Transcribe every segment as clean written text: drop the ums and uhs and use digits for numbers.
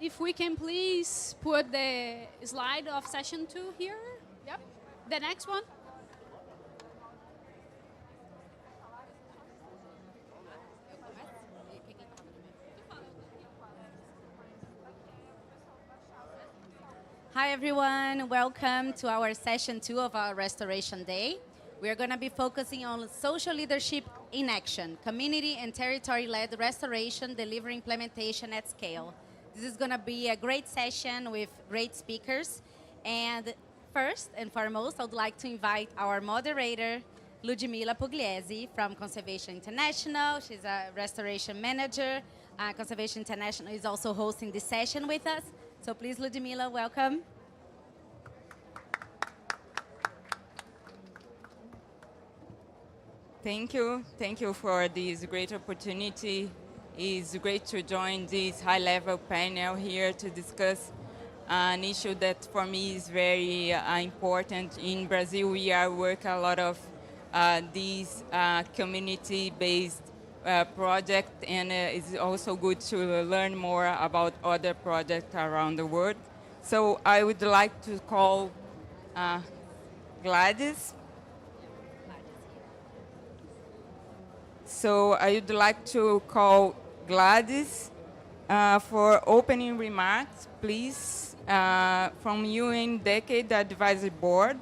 If we can please put the slide of session 2 here. Yep. The next one. Hi everyone, welcome to our session 2 of our Restoration Day. We are going to be focusing on social leadership in action, community and territory-led restoration, delivery implementation at scale. This is going to be a great session with great speakers. And first and foremost, I would like to invite our moderator, Ludmila Pugliese from Conservation International. She's a restoration manager. Conservation International is also hosting this session with us. So please, Ludmila, welcome. Thank you. Thank you for this great opportunity. It's great to join this high-level panel here to discuss an issue that for me is very important. In Brazil, we are working a lot of these community-based project, and it's also good to learn more about other projects around the world. So I would like to call Gladys. So I would like to call Gladys for opening remarks, please, from UN Decade Advisory Board.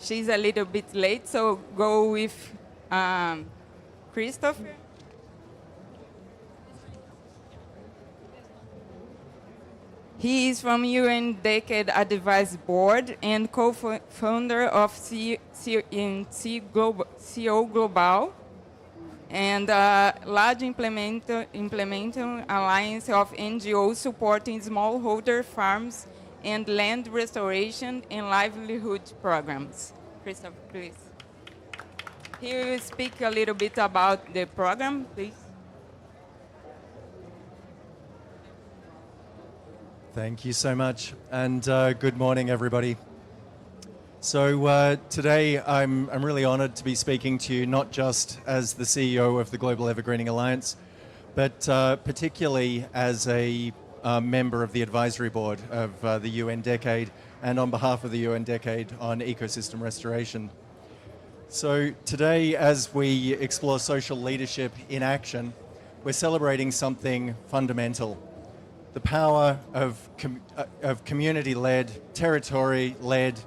She's a little bit late, so go with Christopher. He is from UN Decade Advisory Board and co-founder of CO Global and large implementing alliance of NGOs supporting smallholder farms and land restoration and livelihood programs. Christopher, please. He will speak a little bit about the program, please. Thank you so much, and good morning, everybody. So today I'm really honored to be speaking to you not just as the CEO of the Global Evergreening Alliance, but particularly as a member of the advisory board of the UN Decade and on behalf of the UN Decade on ecosystem restoration. So today, as we explore social leadership in action, we're celebrating something fundamental: the power of community-led, territory-led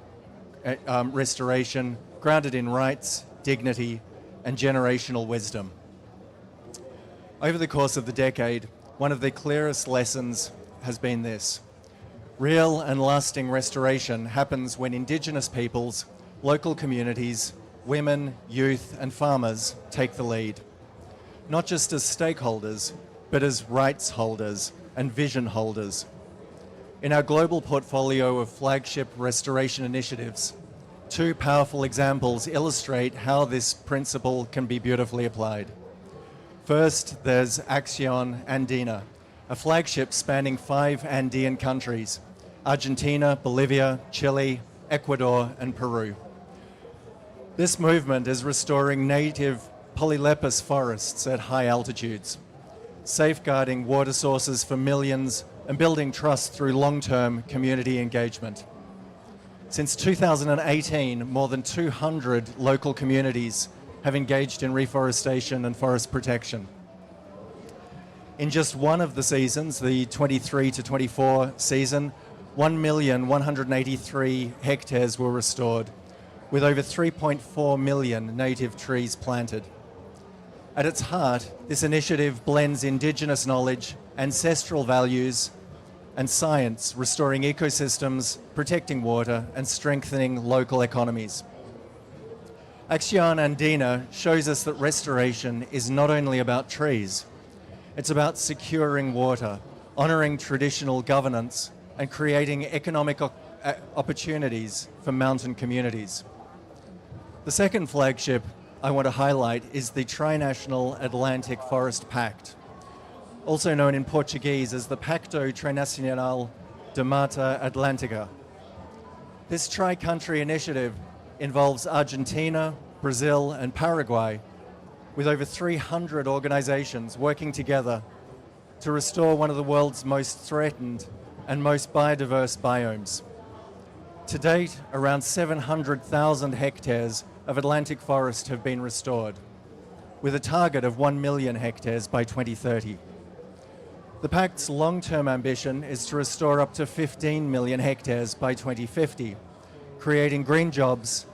restoration grounded in rights, dignity, and generational wisdom. Over the course of the decade, one of the clearest lessons has been this: real and lasting restoration happens when Indigenous peoples, local communities, women, youth, and farmers take the lead, not just as stakeholders, but as rights holders and vision holders. In our global portfolio of flagship restoration initiatives, two powerful examples illustrate how this principle can be beautifully applied. First, there's Acción Andina, a flagship spanning 5 Andean countries: Argentina, Bolivia, Chile, Ecuador, and Peru. This movement is restoring native polylepis forests at high altitudes, safeguarding water sources for millions, and building trust through long-term community engagement. Since 2018, more than 200 local communities have engaged in reforestation and forest protection. In just one of the seasons, the 23 to 24 season, 1,183 hectares were restored, with over 3.4 million native trees planted. At its heart, this initiative blends Indigenous knowledge, ancestral values, and science, restoring ecosystems, protecting water, and strengthening local economies. Acción Andina shows us that restoration is not only about trees, it's about securing water, honoring traditional governance, and creating economic opportunities for mountain communities. The second flagship I want to highlight is the Trinational Atlantic Forest Pact, also known in Portuguese as the Pacto Trinacional de Mata Atlântica. This tri-country initiative involves Argentina, Brazil, and Paraguay with over 300 organizations working together to restore one of the world's most threatened and most biodiverse biomes. To date, around 700,000 hectares of Atlantic forest have been restored, with a target of 1 million hectares by 2030. The Pact's long-term ambition is to restore up to 15 million hectares by 2050, creating green jobs,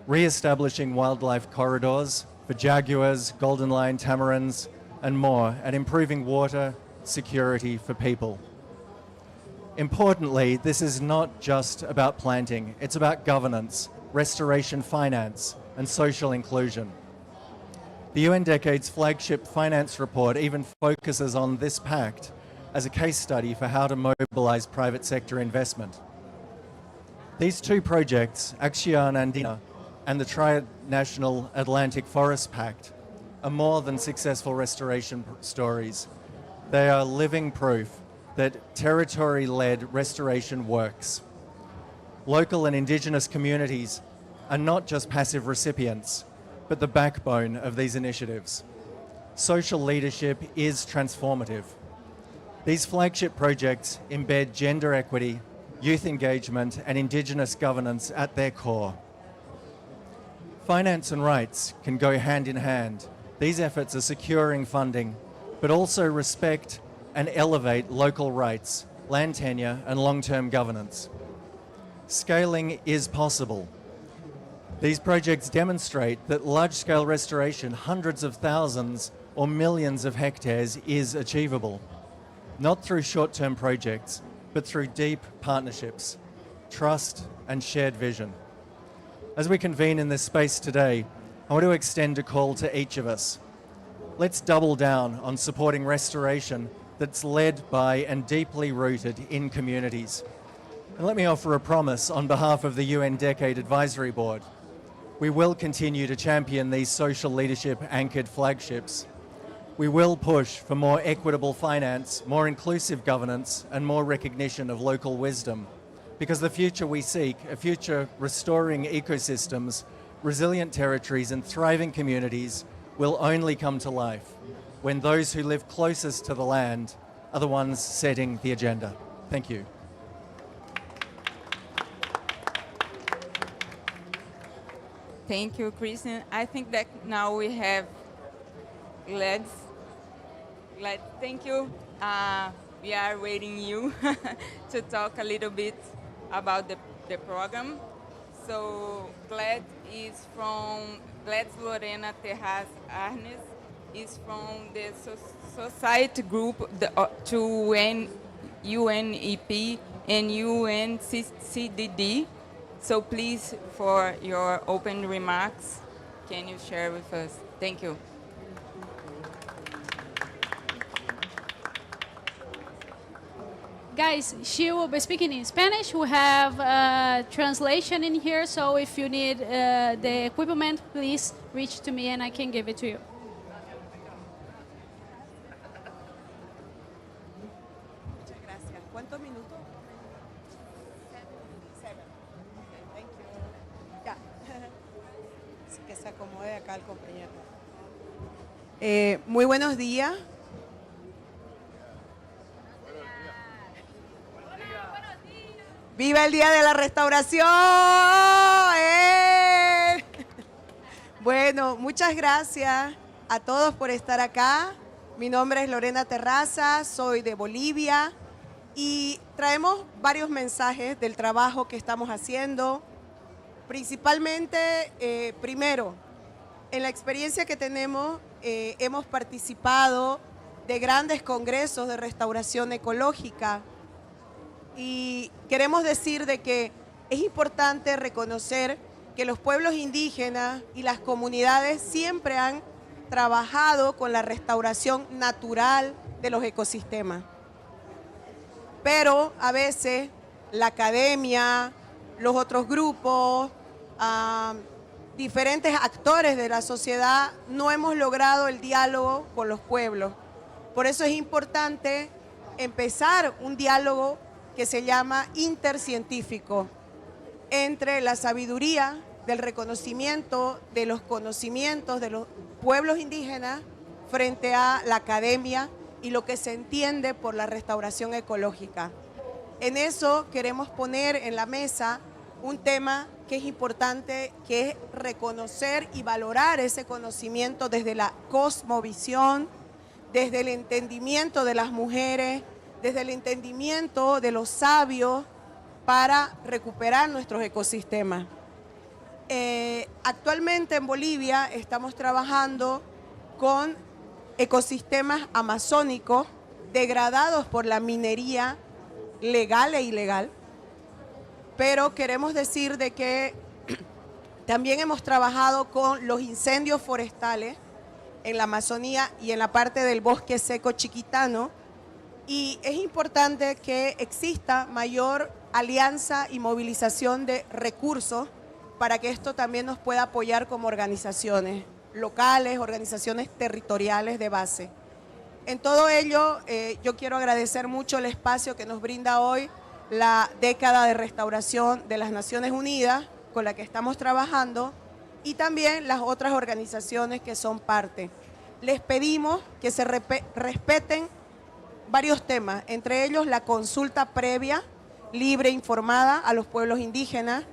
re-establishing wildlife corridors for jaguars, golden lion tamarins, and more, and improving water security for people. Importantly, this is not just about planting, it's about governance, restoration finance, and social inclusion. The UN Decade's flagship finance report even focuses on this pact as a case study for how to mobilize private sector investment. These two projects, Acción Andina and the Tri-National Atlantic Forest Pact, are more than successful restoration stories. They are living proof that territory-led restoration works. Local and Indigenous communities are not just passive recipients, but the backbone of these initiatives. Social leadership is transformative. These flagship projects embed gender equity, youth engagement, and Indigenous governance at their core. Finance and rights can go hand in hand. These efforts are securing funding, but also respect and elevate local rights, land tenure, and long-term governance. Scaling is possible. These projects demonstrate that large-scale restoration, hundreds of thousands or millions of hectares, is achievable, not through short-term projects, but through deep partnerships, trust, and shared vision. As we convene in this space today, I want to extend a call to each of us. Let's double down on supporting restoration that's led by and deeply rooted in communities. And let me offer a promise on behalf of the UN Decade Advisory Board. We will continue to champion these social leadership anchored flagships. We will push for more equitable finance, more inclusive governance, and more recognition of local wisdom. Because the future we seek, a future restoring ecosystems, resilient territories, and thriving communities, will only come to life when those who live closest to the land are the ones setting the agenda. Thank you. Thank you, Christian. I think that now we have Gladys. Thank you. We are waiting you to talk a little bit about the program. So Gladys Lorena Terraz Arnes is from the Society Group to UNEP and UNCCDD. So please, for your open remarks, can you share with us? Thank you. Guys, she will be speaking in Spanish. We have translation in here, so if you need the equipment, please reach to me and I can give it to you. Muchas gracias. ¿Cuántos minutos? 7. Thank you. Ya. Así que se acomode acá el compañero. Muy buenos días. ¡Viva el Día de la Restauración! ¡Eh! Bueno, muchas gracias a todos por estar acá. Mi nombre es Lorena Terraza, soy de Bolivia y traemos varios mensajes del trabajo que estamos haciendo. Principalmente, primero, en la experiencia que tenemos, hemos participado de grandes congresos de restauración ecológica. Y queremos decir de que es importante reconocer que los pueblos indígenas y las comunidades siempre han trabajado con la restauración natural de los ecosistemas. Pero a veces la academia, los otros grupos, diferentes actores de la sociedad no hemos logrado el diálogo con los pueblos. Por eso es importante empezar un diálogo que se llama intercientífico entre la sabiduría del reconocimiento de los conocimientos de los pueblos indígenas frente a la academia y lo que se entiende por la restauración ecológica. En eso queremos poner en la mesa un tema que es importante, que es reconocer y valorar ese conocimiento desde la cosmovisión, desde el entendimiento de las mujeres, desde el entendimiento de los sabios para recuperar nuestros ecosistemas. Actualmente en Bolivia estamos trabajando con ecosistemas amazónicos degradados por la minería legal e ilegal, pero queremos decir de que también hemos trabajado con los incendios forestales en la Amazonía y en la parte del bosque seco chiquitano, y es importante que exista mayor alianza y movilización de recursos para que esto también nos pueda apoyar como organizaciones locales, organizaciones territoriales de base. En todo ello, yo quiero agradecer mucho el espacio que nos brinda hoy la década de restauración de las Naciones Unidas, con la que estamos trabajando, y también las otras organizaciones que son parte. Les pedimos que se respeten varios temas, entre ellos la consulta previa, libre e informada a los pueblos indígenas.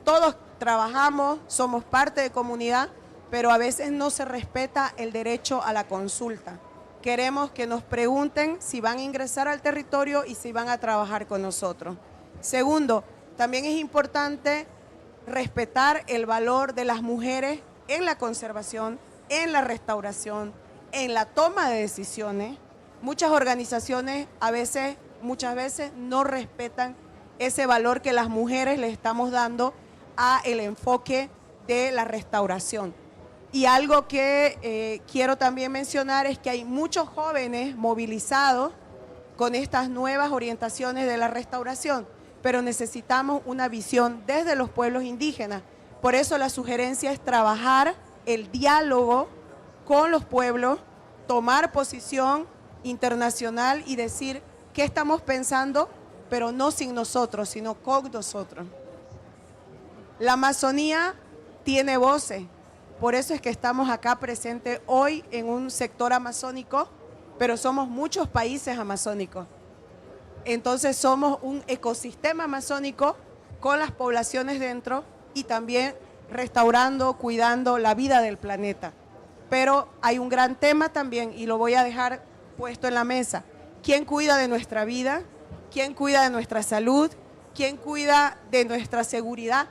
Todos trabajamos, somos parte de comunidad, pero a veces no se respeta el derecho a la consulta. Queremos que nos pregunten si van a ingresar al territorio y si van a trabajar con nosotros. Segundo, también es importante respetar el valor de las mujeres en la conservación, en la restauración, en la toma de decisiones. Muchas organizaciones muchas veces no respetan ese valor que las mujeres le estamos dando a el enfoque de la restauración. Y algo que quiero también mencionar es que hay muchos jóvenes movilizados con estas nuevas orientaciones de la restauración, pero necesitamos una visión desde los pueblos indígenas. Por eso la sugerencia es trabajar el diálogo con los pueblos, tomar posición internacional y decir qué estamos pensando, pero no sin nosotros, sino con nosotros. La Amazonía tiene voces. Por eso es que estamos acá presentes hoy en un sector amazónico, pero somos muchos países amazónicos. Entonces somos un ecosistema amazónico con las poblaciones dentro y también restaurando, cuidando la vida del planeta. Pero hay un gran tema también y lo voy a dejar puesto en la mesa. ¿Quién cuida de nuestra vida? ¿Quién cuida de nuestra salud? ¿Quién cuida de nuestra seguridad?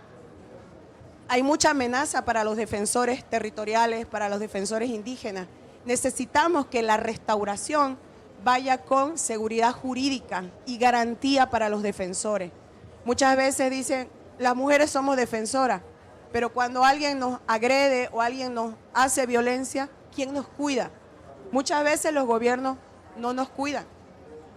Hay mucha amenaza para los defensores territoriales, para los defensores indígenas. Necesitamos que la restauración vaya con seguridad jurídica y garantía para los defensores. Muchas veces dicen, las mujeres somos defensoras, pero cuando alguien nos agrede o alguien nos hace violencia, ¿quién nos cuida? Muchas veces los gobiernos no nos cuidan.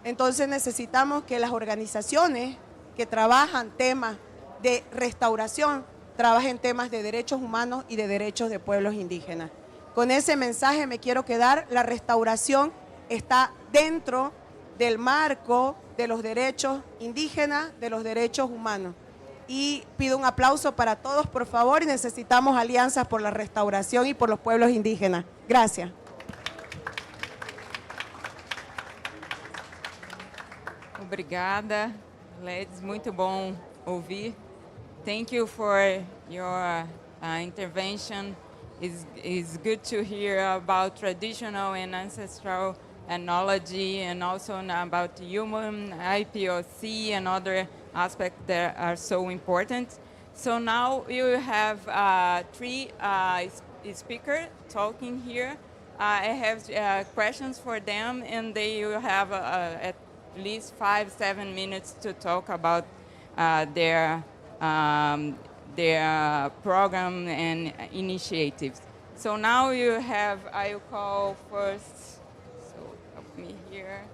Entonces necesitamos que las organizaciones que trabajan temas de restauración trabajen temas de derechos humanos y de derechos de pueblos indígenas. Con ese mensaje me quiero quedar. La restauración está dentro del marco de los derechos indígenas, de los derechos humanos. Y pido un aplauso para todos, por favor, y necesitamos alianzas por la restauración y por los pueblos indígenas. Gracias. Obrigada, Ledes, muito bom ouvir. Thank you for your intervention. It's good to hear about traditional and ancestral knowledge and also about human IPOC and other aspects that are so important. So now you have three speakers talking here. I have questions for them, and they will have at least 5-7 minutes to talk about their program and initiatives. So now you have, I'll call first, so help me here.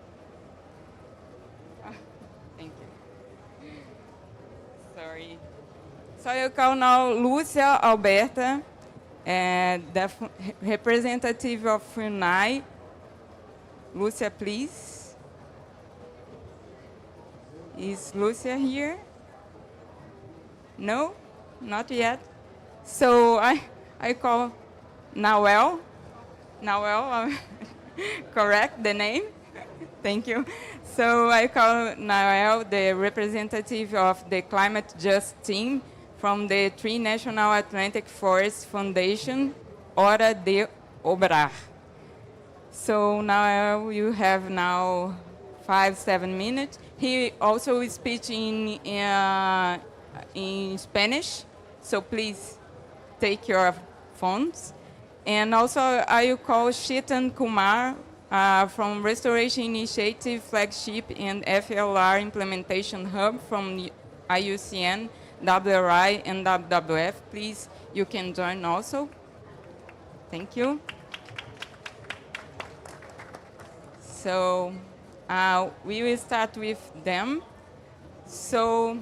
Thank you. Sorry. So I'll call now Lúcia Alberta, the representative of FUNAI. Lúcia, please. Is Lúcia here? No, not yet. So I call Nawel. Nawel, correct the name? Thank you. So I call Nawel the representative of the Climate Just team from the Tri-National Atlantic Forest Foundation, Hora de Obrar. So now you have now 5-7 minutes. He also is speaking in Spanish, so please take your phones. And also I will call Shitan Kumar from Restoration Initiative Flagship and FLR Implementation Hub from IUCN, WRI, and WWF. Please, you can join also. Thank you. So we will start with them. So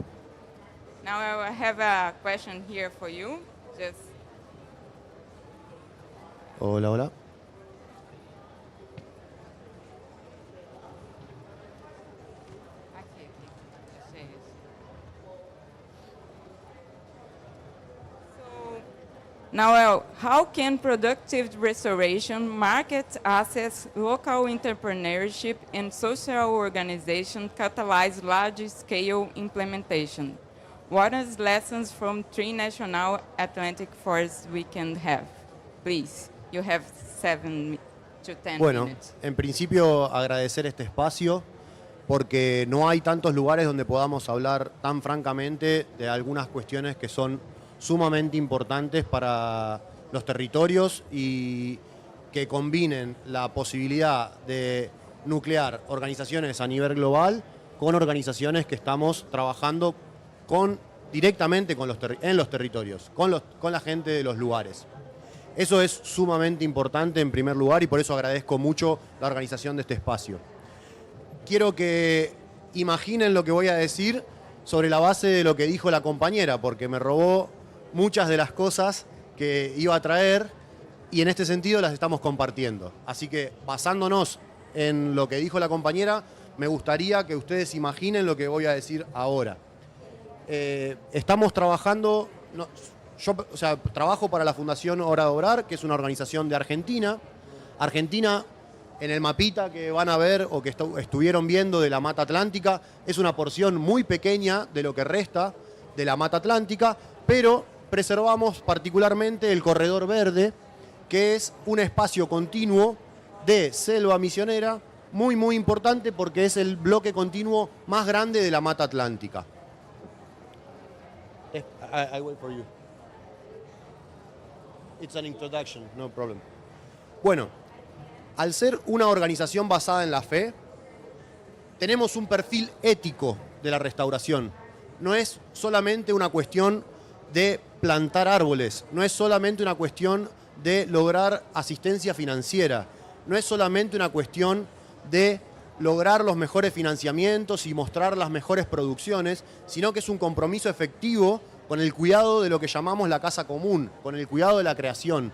now I have a question here for you. Just Hola, hola. Now, how can productive restoration, market access, local entrepreneurship, and social organization catalyze large-scale implementation? What are lessons from Tri-National Atlantic Forest we can have? Please, you have 7 to 10 Bueno, minutes. en principio agradecer este espacio porque no hay tantos lugares donde podamos hablar tan francamente de algunas cuestiones que son sumamente importantes para los territorios y que combinen la posibilidad de nuclear organizaciones a nivel global con organizaciones que estamos trabajando directamente en los territorios, con la gente de los lugares. Eso es sumamente importante en primer lugar y por eso agradezco mucho la organización de este espacio. Quiero que imaginen lo que voy a decir sobre la base de lo que dijo la compañera, porque me robó muchas de las cosas que iba a traer y en este sentido las estamos compartiendo. Así que basándonos en lo que dijo la compañera, me gustaría que ustedes imaginen lo que voy a decir ahora. Estamos trabajando, yo trabajo para la Fundación Hora de Obrar, que es una organización de Argentina. Argentina, en el mapita que van a ver o que estuvieron viendo de la Mata Atlántica, es una porción muy pequeña de lo que resta de la Mata Atlántica, pero preservamos particularmente el corredor verde, que es un espacio continuo de selva misionera muy, muy importante porque es el bloque continuo más grande de la Mata Atlántica. I wait for you. It's an introduction, no problem. Bueno, al ser una organización basada en la fe, tenemos un perfil ético de la restauración. No es solamente una cuestión de plantar árboles, no es solamente una cuestión de lograr asistencia financiera, no es solamente una cuestión de lograr los mejores financiamientos y mostrar las mejores producciones, sino que es un compromiso efectivo con el cuidado de lo que llamamos la casa común, con el cuidado de la creación.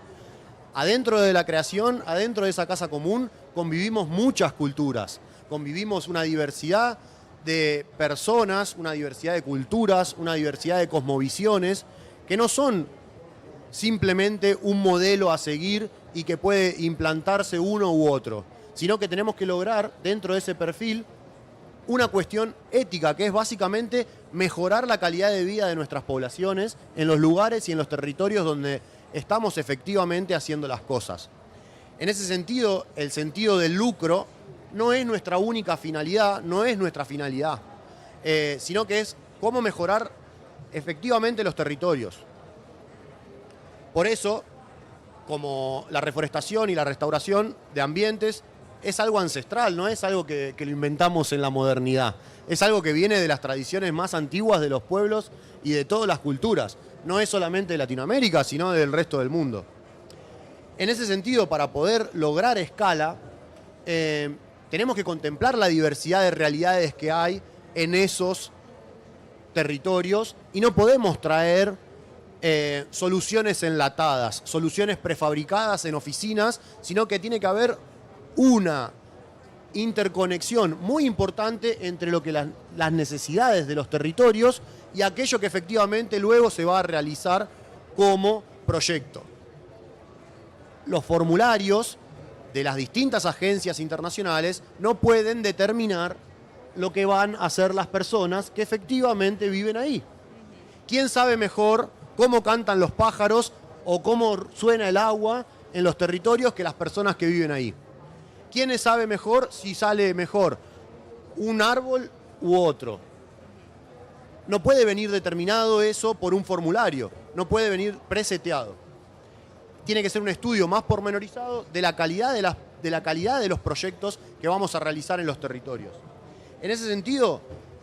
Adentro de la creación, adentro de esa casa común, convivimos muchas culturas, convivimos una diversidad de personas, una diversidad de culturas, una diversidad de cosmovisiones, que no son simplemente un modelo a seguir y que puede implantarse uno u otro, sino que tenemos que lograr dentro de ese perfil una cuestión ética, que es básicamente mejorar la calidad de vida de nuestras poblaciones en los lugares y en los territorios donde estamos efectivamente haciendo las cosas. En ese sentido, el sentido del lucro no es nuestra única finalidad, no es nuestra finalidad, sino que es cómo mejorar efectivamente los territorios. Por eso, como la reforestación y la restauración de ambientes es algo ancestral, no es algo que lo inventamos en la modernidad. Es algo que viene de las tradiciones más antiguas de los pueblos y de todas las culturas. No es solamente de Latinoamérica, sino del resto del mundo. En ese sentido, para poder lograr escala, tenemos que contemplar la diversidad de realidades que hay en esos territorios y no podemos traer soluciones enlatadas, soluciones prefabricadas en oficinas, sino que tiene que haber una interconexión muy importante entre lo que las necesidades de los territorios y aquello que efectivamente luego se va a realizar como proyecto. Los formularios de las distintas agencias internacionales no pueden determinar lo que van a hacer las personas que efectivamente viven ahí. ¿Quién sabe mejor cómo cantan los pájaros o cómo suena el agua en los territorios que las personas que viven ahí? ¿Quién sabe mejor si sale mejor un árbol u otro? No puede venir determinado eso por un formulario, no puede venir preseteado. Tiene que ser un estudio más pormenorizado de la calidad de los proyectos que vamos a realizar en los territorios. En ese sentido,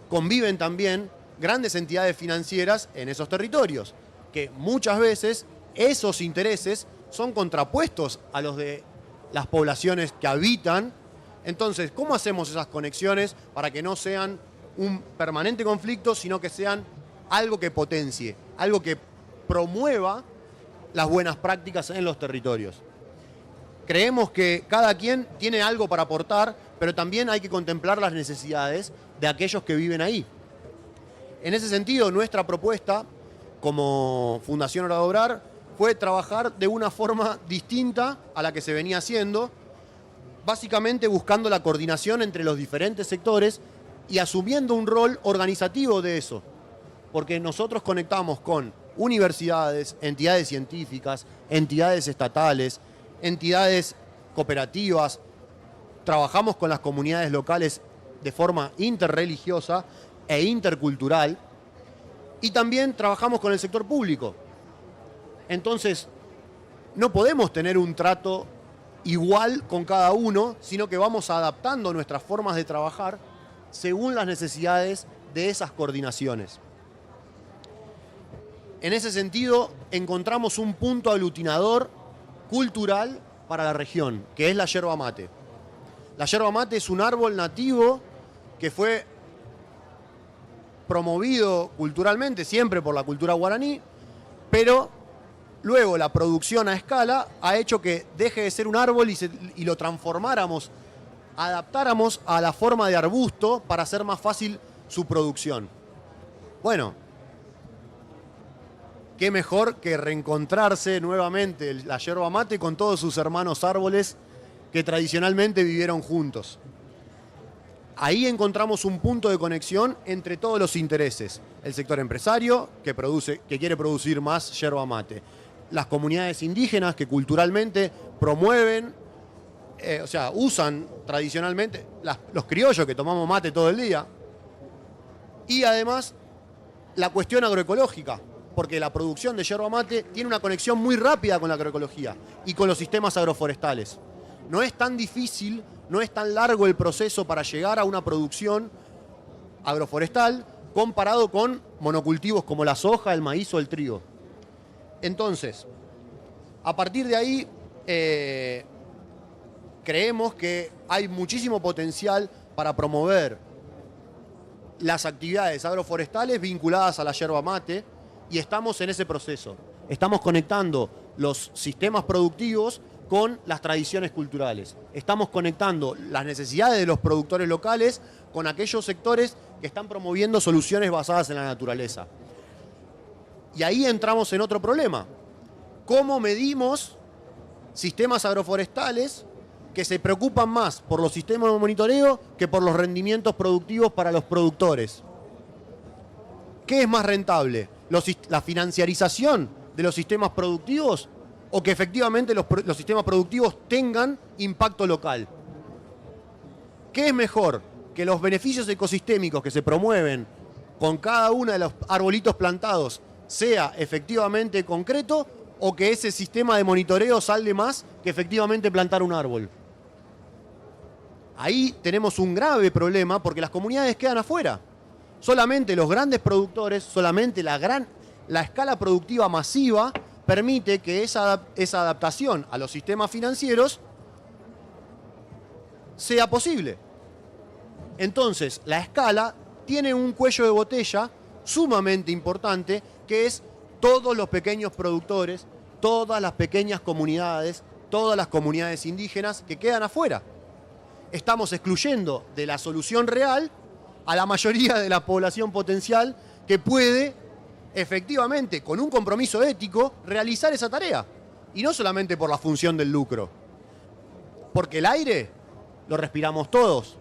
conviven también grandes entidades financieras en esos territorios, que muchas veces esos intereses son contrapuestos a los de las poblaciones que habitan. Entonces, ¿cómo hacemos esas conexiones para que no sean un permanente conflicto, sino que sean algo que potencie, algo que promueva las buenas prácticas en los territorios? Creemos que cada quien tiene algo para aportar, pero también hay que contemplar las necesidades de aquellos que viven ahí. En ese sentido, nuestra propuesta como Fundación Hora de Obrar fue trabajar de una forma distinta a la que se venía haciendo, básicamente buscando la coordinación entre los diferentes sectores y asumiendo un rol organizativo de eso, porque nosotros conectamos con universidades, entidades científicas, entidades estatales, entidades cooperativas, trabajamos con las comunidades locales de forma interreligiosa e intercultural, y también trabajamos con el sector público. Entonces, no podemos tener un trato igual con cada uno, sino que vamos adaptando nuestras formas de trabajar según las necesidades de esas coordinaciones. En ese sentido, encontramos un punto aglutinador cultural para la región, que es la yerba mate. La yerba mate es un árbol nativo que fue promovido culturalmente, siempre por la cultura guaraní, pero luego la producción a escala ha hecho que deje de ser un árbol y lo transformáramos, adaptáramos a la forma de arbusto para hacer más fácil su producción. Bueno, qué mejor que reencontrarse nuevamente la yerba mate con todos sus hermanos árboles que tradicionalmente vivieron juntos. Ahí encontramos un punto de conexión entre todos los intereses. El sector empresario, que quiere producir más yerba mate. Las comunidades indígenas, que culturalmente promueven, usan tradicionalmente, los criollos que tomamos mate todo el día. Y además, la cuestión agroecológica, porque la producción de yerba mate tiene una conexión muy rápida con la agroecología y con los sistemas agroforestales. No es tan difícil, no es tan largo el proceso para llegar a una producción agroforestal comparado con monocultivos como la soja, el maíz o el trigo. Entonces, a partir de ahí, creemos que hay muchísimo potencial para promover las actividades agroforestales vinculadas a la yerba mate y estamos en ese proceso. Estamos conectando los sistemas productivos con las tradiciones culturales. Estamos conectando las necesidades de los productores locales con aquellos sectores que están promoviendo soluciones basadas en la naturaleza. Y ahí entramos en otro problema. ¿Cómo medimos sistemas agroforestales que se preocupan más por los sistemas de monitoreo que por los rendimientos productivos para los productores? ¿Qué es más rentable? ¿La financiarización de los sistemas productivos o que efectivamente los sistemas productivos tengan impacto local? ¿Qué es mejor? ¿Que los beneficios ecosistémicos que se promueven con cada uno de los arbolitos plantados sea efectivamente concreto o que ese sistema de monitoreo salga más que efectivamente plantar un árbol? Ahí tenemos un grave problema porque las comunidades quedan afuera. Solamente los grandes productores, solamente la escala productiva masiva permite que esa adaptación a los sistemas financieros sea posible. Entonces, la escala tiene un cuello de botella sumamente importante, que es todos los pequeños productores, todas las pequeñas comunidades, todas las comunidades indígenas que quedan afuera. Estamos excluyendo de la solución real a la mayoría de la población potencial que puede efectivamente, con un compromiso ético, realizar esa tarea. Y no solamente por la función del lucro. Porque el aire lo respiramos todos.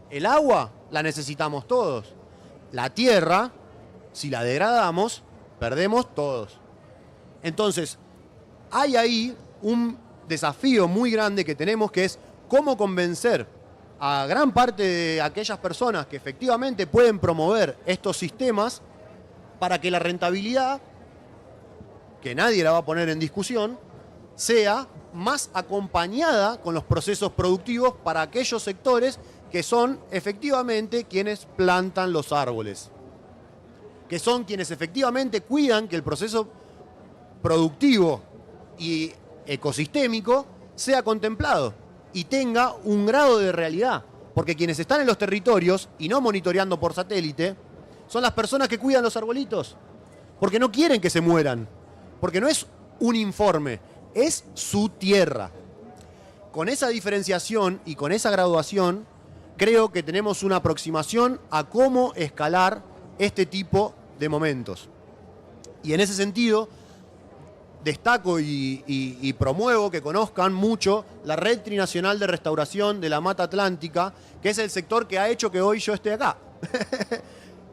El agua la necesitamos todos. La tierra, si la degradamos, perdemos todos. Entonces, hay ahí un desafío muy grande que tenemos, que es cómo convencer a gran parte de aquellas personas que efectivamente pueden promover estos sistemas para que la rentabilidad, que nadie la va a poner en discusión, sea más acompañada con los procesos productivos para aquellos sectores que son efectivamente quienes plantan los árboles, que son quienes efectivamente cuidan que el proceso productivo y ecosistémico sea contemplado y tenga un grado de realidad. Porque quienes están en los territorios y no monitoreando por satélite son las personas que cuidan los arbolitos. Porque no quieren que se mueran. Porque no es un informe, es su tierra. Con esa diferenciación y con esa graduación, creo que tenemos una aproximación a cómo escalar este tipo de momentos. Y en ese sentido, destaco y promuevo que conozcan mucho la Red Trinacional de Restauración de la Mata Atlántica, que es el sector que ha hecho que hoy yo esté acá.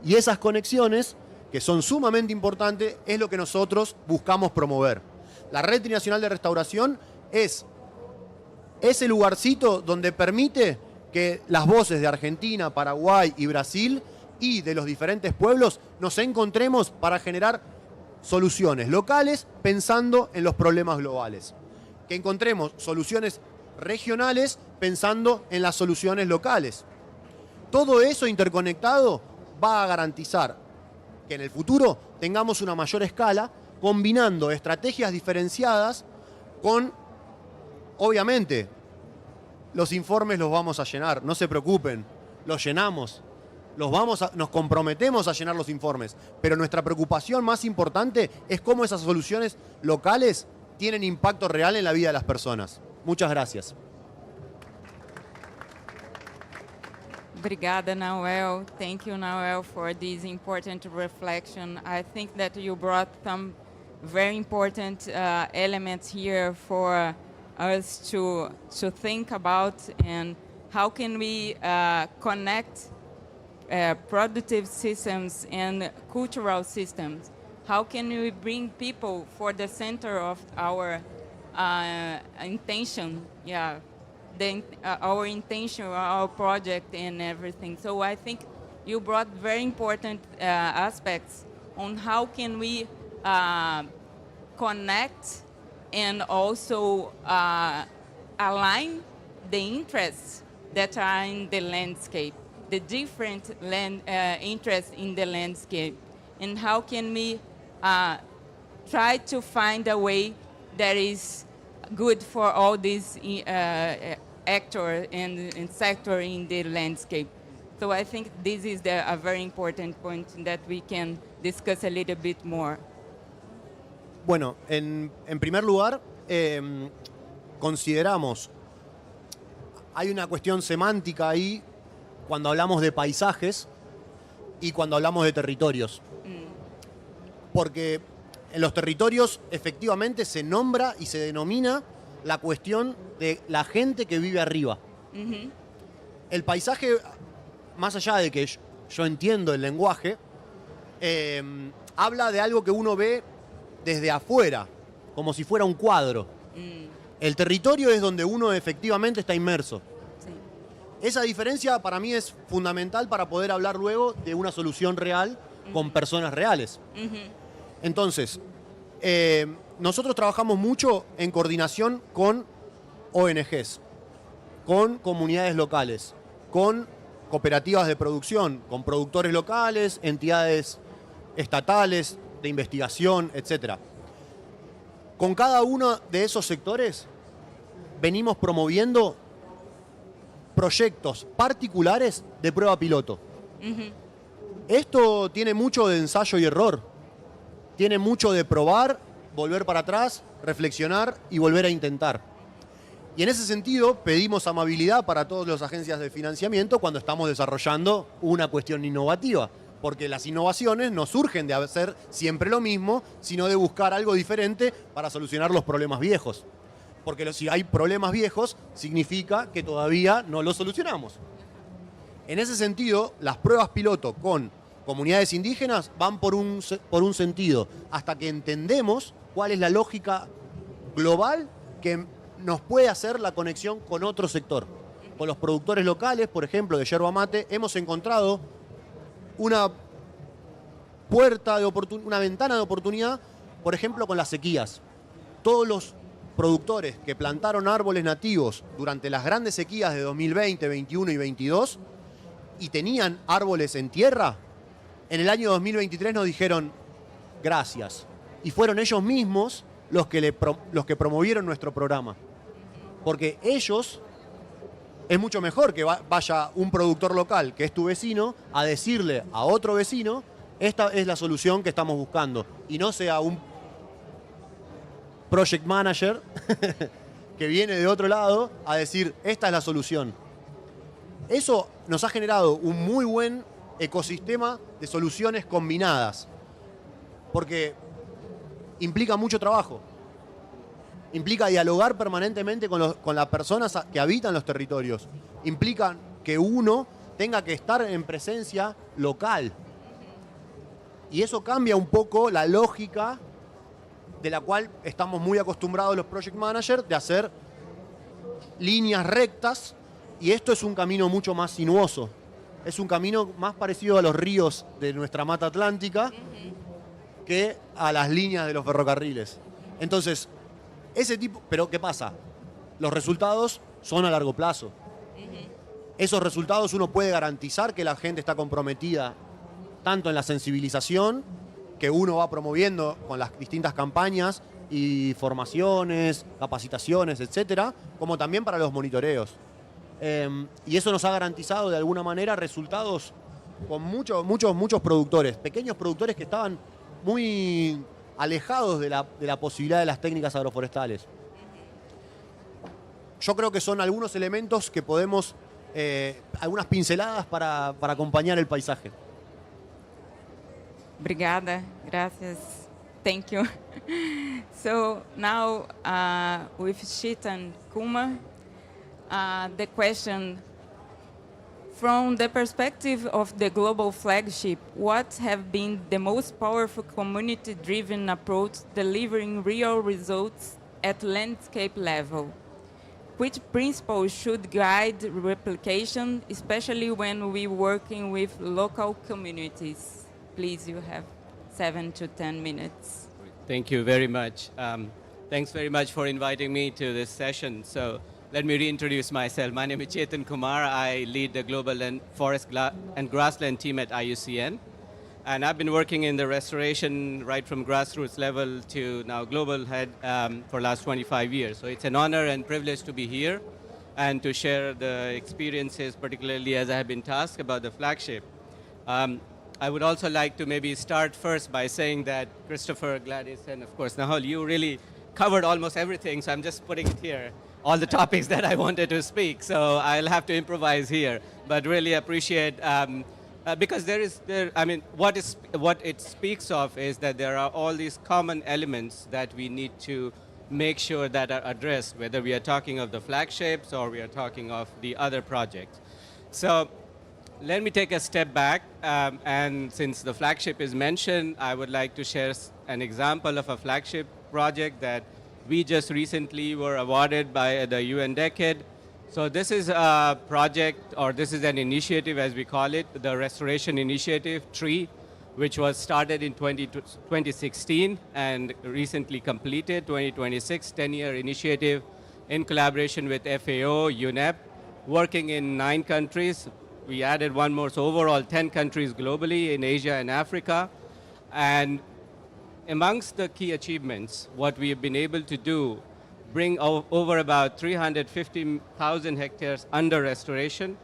Y esas conexiones, que son sumamente importantes, es lo que nosotros buscamos promover. La Red Trinacional de Restauración es ese lugarcito donde permite que las voces de Argentina, Paraguay y Brasil y de los diferentes pueblos nos encontremos para generar soluciones locales pensando en los problemas globales. Que encontremos soluciones regionales pensando en las soluciones locales. Todo eso interconectado va a garantizar que en el futuro tengamos una mayor escala, combinando estrategias diferenciadas con, obviamente, los informes los vamos a llenar, no se preocupen, los llenamos. Nos comprometemos a llenar los informes, pero nuestra preocupación más importante es cómo esas soluciones locales tienen impacto real en la vida de las personas. Muchas gracias. Obrigada, Noel. Thank you, Noel, for this important reflection. I think that you brought some very important elements here for us to think about, and how can we connect productive systems and cultural systems. How can we bring people for the center of our intention? Yeah, our intention, our project, and everything. So I think you brought very important aspects on how can we connect and also align the interests that are in the landscape, the different interests in the landscape, and how can we try to find a way that is good for all these actors and sector in the landscape. So I think this is a very important point that we can discuss a little bit more. Bueno, en primer lugar, consideramos, hay una cuestión semántica ahí cuando hablamos de paisajes y cuando hablamos de territorios. Porque en los territorios efectivamente se nombra y se denomina la cuestión de la gente que vive arriba. El paisaje, más allá de que yo entiendo el lenguaje, habla de algo que uno ve desde afuera, como si fuera un cuadro. El territorio es donde uno efectivamente está inmerso. Sí. Esa diferencia para mí es fundamental para poder hablar luego de una solución real con personas reales. Entonces, nosotros trabajamos mucho en coordinación con ONGs, con comunidades locales, con cooperativas de producción, con productores locales, entidades estatales, de investigación, etc. Con cada uno de esos sectores venimos promoviendo proyectos particulares de prueba piloto. Esto tiene mucho de ensayo y error. Tiene mucho de probar, volver para atrás, reflexionar y volver a intentar. Y en ese sentido pedimos amabilidad para todas las agencias de financiamiento cuando estamos desarrollando una cuestión innovativa, porque las innovaciones no surgen de hacer siempre lo mismo, sino de buscar algo diferente para solucionar los problemas viejos. Porque si hay problemas viejos, significa que todavía no los solucionamos. En ese sentido, las pruebas piloto con comunidades indígenas van por un sentido, hasta que entendemos cuál es la lógica global que nos puede hacer la conexión con otro sector. Con los productores locales, por ejemplo, de yerba mate, hemos encontrado una una ventana de oportunidad, por ejemplo, con las sequías. Todos los productores que plantaron árboles nativos durante las grandes sequías de 2020, 21 y 22 y tenían árboles en tierra, en el año 2023 nos dijeron gracias. Y fueron ellos mismos los que promovieron nuestro programa. Porque ellos, es mucho mejor que vaya un productor local, que es tu vecino, a decirle a otro vecino, esta es la solución que estamos buscando. Y no sea un project manager que viene de otro lado a decir, esta es la solución. Eso nos ha generado un muy buen ecosistema de soluciones combinadas, porque implica mucho trabajo, implica dialogar permanentemente con las personas que habitan los territorios, implica que uno tenga que estar en presencia local. Y eso cambia un poco la lógica de la cual estamos muy acostumbrados los project managers, de hacer líneas rectas, y esto es un camino mucho más sinuoso. Es un camino más parecido a los ríos de nuestra mata atlántica que a las líneas de los ferrocarriles. Entonces, ese tipo... Pero ¿qué pasa? Los resultados son a largo plazo. Esos resultados uno puede garantizar que la gente está comprometida tanto en la sensibilización que uno va promoviendo con las distintas campañas y formaciones, capacitaciones, etcétera, como también para los monitoreos. Y eso nos ha garantizado de alguna manera resultados con muchos productores, pequeños productores que estaban muy alejados de la posibilidad de las técnicas agroforestales. Yo creo que son algunos elementos que podemos, algunas pinceladas para acompañar el paisaje. Obrigada, gracias. Thank you. So now with Chitan Kuma, the question, from the perspective of the global flagship, what have been the most powerful community-driven approach delivering real results at landscape level? Which principles should guide replication, especially when we're working with local communities? Please, you have 7 to 10 minutes. Thank you very much. Thanks very much for inviting me to this session. So let me reintroduce myself. My name is Chetan Kumar. I lead the Global and Forest and Grassland team at IUCN. And I've been working in the restoration right from grassroots level to now global head for the last 25 years. So it's an honor and privilege to be here and to share the experiences, particularly as I have been tasked about the flagship. I would also like to maybe start first by saying that Christopher, Gladys, and of course Nahal, you really covered almost everything, so I'm just putting it here, all the topics that I wanted to speak, so I'll have to improvise here, but really appreciate, because what it speaks of is that there are all these common elements that we need to make sure that are addressed, whether we are talking of the flagships or we are talking of the other projects. So let me take a step back, and since the flagship is mentioned, I would like to share an example of a flagship project that we just recently were awarded by the UN Decade. So this is a project, or this is an initiative as we call it, the Restoration Initiative, TREE, which was started in 2016 and recently completed, 2026, 10-year initiative in collaboration with FAO, UNEP, working in 9 countries. We added one more, so overall 10 countries globally in Asia and Africa. And amongst the key achievements, what we have been able to do, bring over about 350,000 hectares under restoration,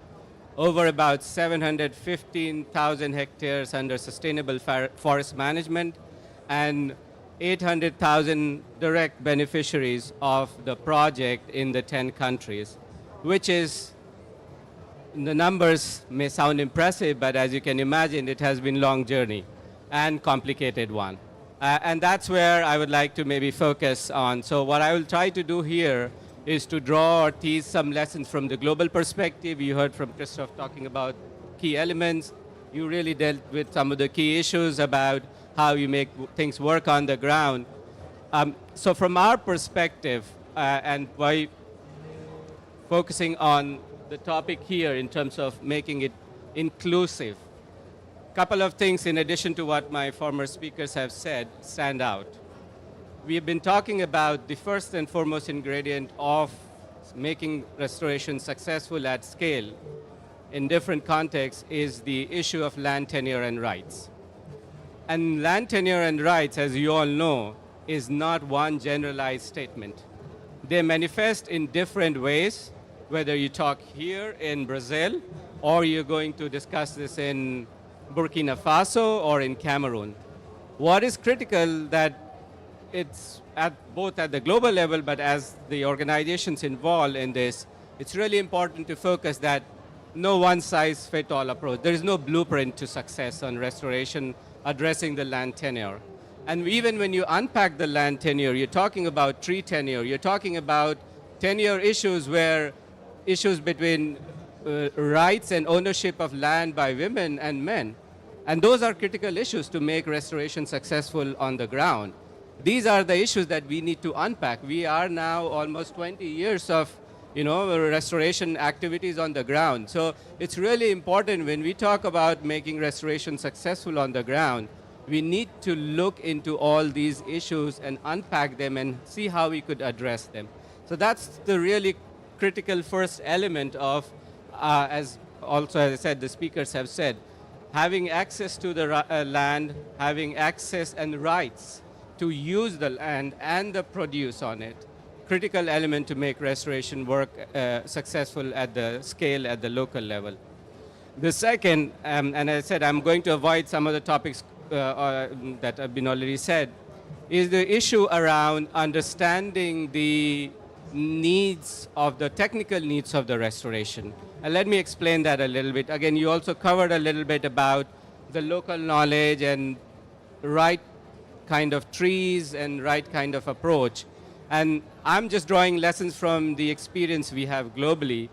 over about 715,000 hectares under sustainable forest management, and 800,000 direct beneficiaries of the project in the 10 countries, which is the numbers may sound impressive, but as you can imagine, it has been a long journey and complicated one. And that's where I would like to maybe focus on. So what I will try to do here is to draw or tease some lessons from the global perspective. You heard from Christoph talking about key elements. You really dealt with some of the key issues about how you make things work on the ground. So from our perspective, and by focusing on the topic here in terms of making it inclusive, couple of things in addition to what my former speakers have said stand out. We have been talking about the first and foremost ingredient of making restoration successful at scale in different contexts is the issue of land tenure and rights. And land tenure and rights, as you all know, is not one generalized statement. They manifest in different ways, whether you talk here in Brazil or you're going to discuss this in Burkina Faso or in Cameroon. What is critical that it's both at the global level, but as the organizations involved in this, it's really important to focus that no one-size-fits-all approach. There is no blueprint to success on restoration addressing the land tenure. And even when you unpack the land tenure, you're talking about tree tenure, you're talking about tenure issues where issues between rights and ownership of land by women and men. And those are critical issues to make restoration successful on the ground. These are the issues that we need to unpack. We are now almost 20 years of restoration activities on the ground. So it's really important when we talk about making restoration successful on the ground, we need to look into all these issues and unpack them and see how we could address them. So that's the really critical first element of as also, as I said, the speakers have said, having access to the land, having access and rights to use the land and the produce on it, critical element to make restoration work successful at the scale, at the local level. The second, and as I said, I'm going to avoid some of the topics that have been already said, is the issue around understanding the needs of the technical needs of the restoration. And let me explain that a little bit. Again, you also covered a little bit about the local knowledge and right kind of trees and right kind of approach. And I'm just drawing lessons from the experience we have globally.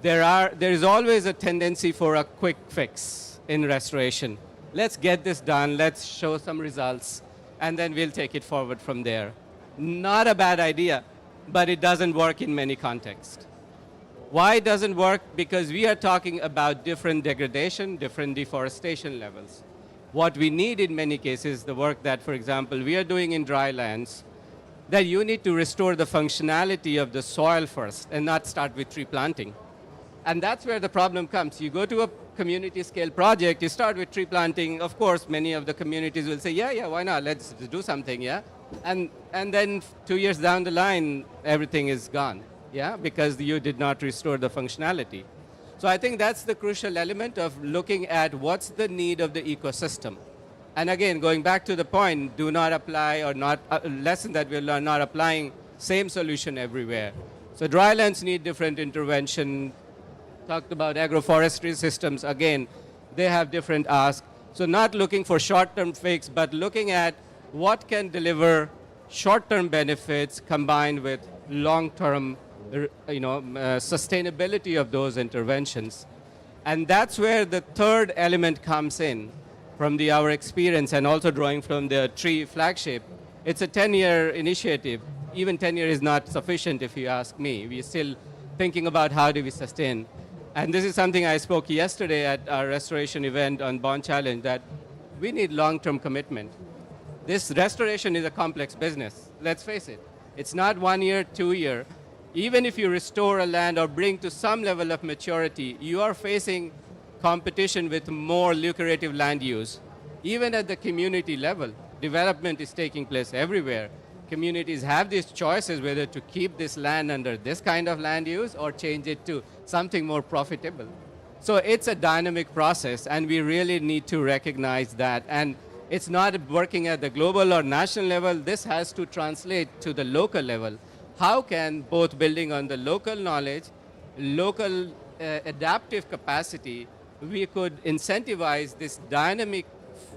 There is always a tendency for a quick fix in restoration. Let's get this done, let's show some results, and then we'll take it forward from there. Not a bad idea, but it doesn't work in many contexts. Why it doesn't work? Because we are talking about different degradation, different deforestation levels. What we need in many cases, the work that, for example, we are doing in dry lands, that you need to restore the functionality of the soil first and not start with tree planting. And that's where the problem comes. You go to a community scale project, you start with tree planting. Of course, many of the communities will say, yeah, why not? Let's do something, yeah? And then 2 years down the line, everything is gone, yeah? Because you did not restore the functionality. So I think that's the crucial element of looking at what's the need of the ecosystem. And again, going back to the point, do not apply or not, a lesson that we'll learn, not applying same solution everywhere. So drylands need different intervention. Talked about agroforestry systems, again, they have different asks. So not looking for short-term fix, but looking at what can deliver short-term benefits combined with long-term sustainability of those interventions. And that's where the third element comes in from our experience and also drawing from the tree flagship. It's a 10-year initiative. Even 10 years is not sufficient if you ask me. We're still thinking about how do we sustain. And this is something I spoke yesterday at our restoration event on Bond Challenge, that we need long-term commitment. This restoration is a complex business. Let's face it. It's not 1 year, 2 year. Even if you restore a land or bring to some level of maturity, you are facing competition with more lucrative land use. Even at the community level, development is taking place everywhere. Communities have these choices whether to keep this land under this kind of land use or change it to something more profitable. So it's a dynamic process, and we really need to recognize that. And it's not working at the global or national level. This has to translate to the local level. How can both building on the local knowledge, local adaptive capacity, we could incentivize this dynamic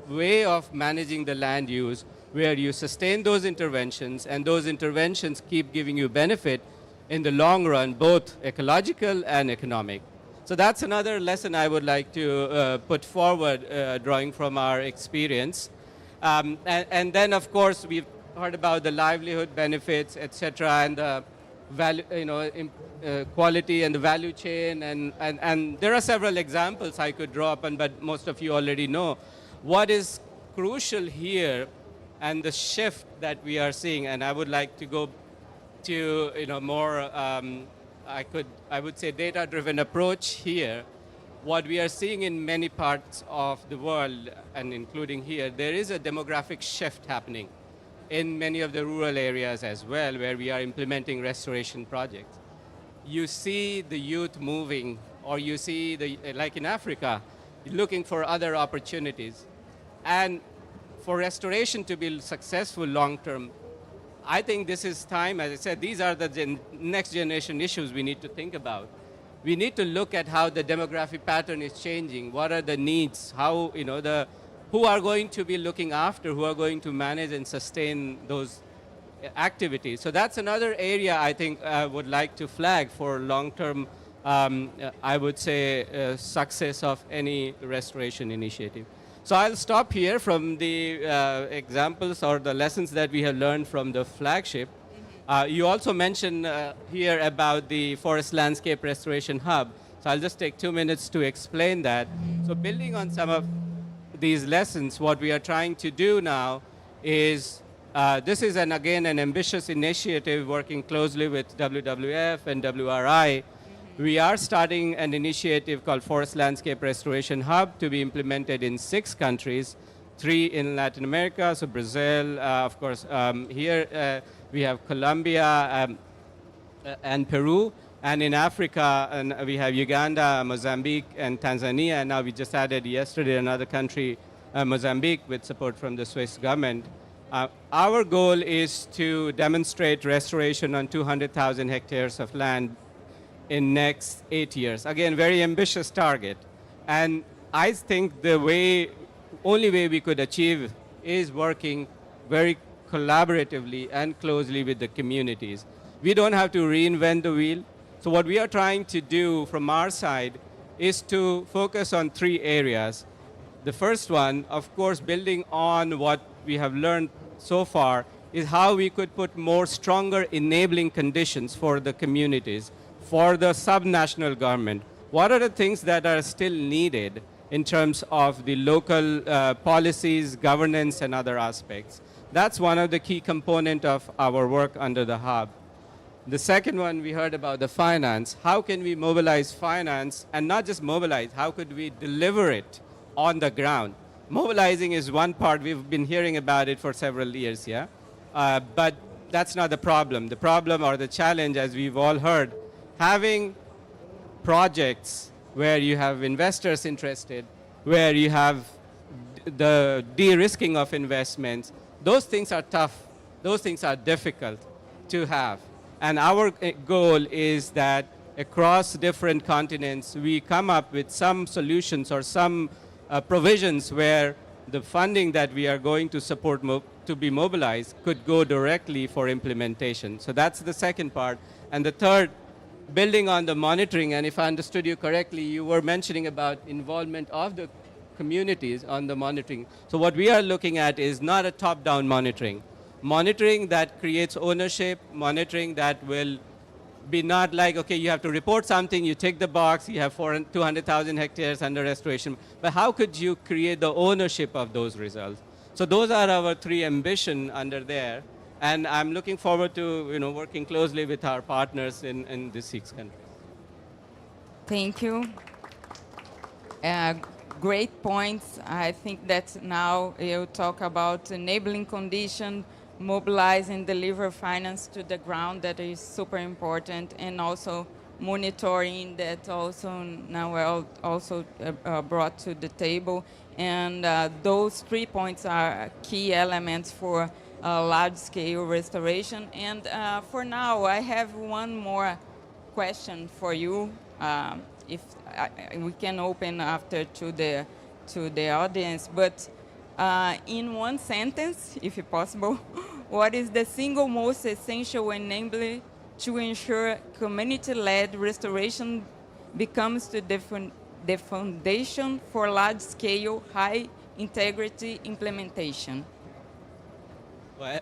way of managing the land use where you sustain those interventions and those interventions keep giving you benefit in the long run, both ecological and economic. So that's another lesson I would like to put forward, drawing from our experience. And then, of course, we've heard about the livelihood benefits, etc., and the value, quality and the value chain, and there are several examples I could draw upon, but most of you already know. What is crucial here, and the shift that we are seeing, and I would like to go to more, I would say, data-driven approach here. What we are seeing in many parts of the world, and including here, there is a demographic shift happening in many of the rural areas as well, where we are implementing restoration projects. You see the youth moving, or you see, like in Africa, looking for other opportunities. And for restoration to be successful long-term, I think this is time, as I said, these are the next generation issues we need to think about. We need to look at how the demographic pattern is changing. What are the needs? How, who are going to be looking after, who are going to manage and sustain those activities. So that's another area I think I would like to flag for long-term, I would say, success of any restoration initiative. So I'll stop here from the examples or the lessons that we have learned from the flagship. You also mentioned here about the Forest Landscape Restoration Hub. So I'll just take 2 minutes to explain that. So building on some of these lessons, what we are trying to do now is, this is again an ambitious initiative working closely with WWF and WRI. We are starting an initiative called Forest Landscape Restoration Hub to be implemented in 6 countries, 3 in Latin America, so Brazil, of course, here we have Colombia and Peru, and in Africa and we have Uganda, Mozambique, and Tanzania, and now we just added yesterday another country, Mozambique, with support from the Swiss government. Our goal is to demonstrate restoration on 200,000 hectares of land in next 8 years. Again, very ambitious target. And I think the only way we could achieve is working very collaboratively and closely with the communities. We don't have to reinvent the wheel. So what we are trying to do from our side is to focus on 3 areas. The first one, of course, building on what we have learned so far, is how we could put more stronger enabling conditions for the communities, for the subnational government. What are the things that are still needed in terms of the local policies, governance, and other aspects? That's one of the key components of our work under the hub. The second one, we heard about the finance. How can we mobilize finance, and not just mobilize, how could we deliver it on the ground? Mobilizing is one part. We've been hearing about it for several years, yeah? But that's not the problem. The problem or the challenge, as we've all heard, having projects where you have investors interested, where you have the de-risking of investments, those things are tough. Those things are difficult to have. And our goal is that across different continents, we come up with some solutions or some provisions where the funding that we are going to support to be mobilized could go directly for implementation. So that's the second part. And the third, building on the monitoring, and if I understood you correctly, you were mentioning about involvement of the communities on the monitoring. So what we are looking at is not a top-down monitoring. Monitoring that creates ownership, monitoring that will be not like, okay, you have to report something, you tick the box, you have 200,000 hectares under restoration, but how could you create the ownership of those results? So those are our 3 ambitions under there, and I'm looking forward to working closely with our partners in these 6 countries. Thank you. Great points. I think that now you talk about enabling conditions, mobilize and deliver finance to the ground. That is super important, and also monitoring that also now also brought to the table. And those 3 points are key elements for large-scale restoration. And for now, I have one more question for you. If we can open after to the audience, but in one sentence, if possible, what is the single most essential enabler to ensure community-led restoration becomes the foundation for large-scale, high-integrity implementation? Well,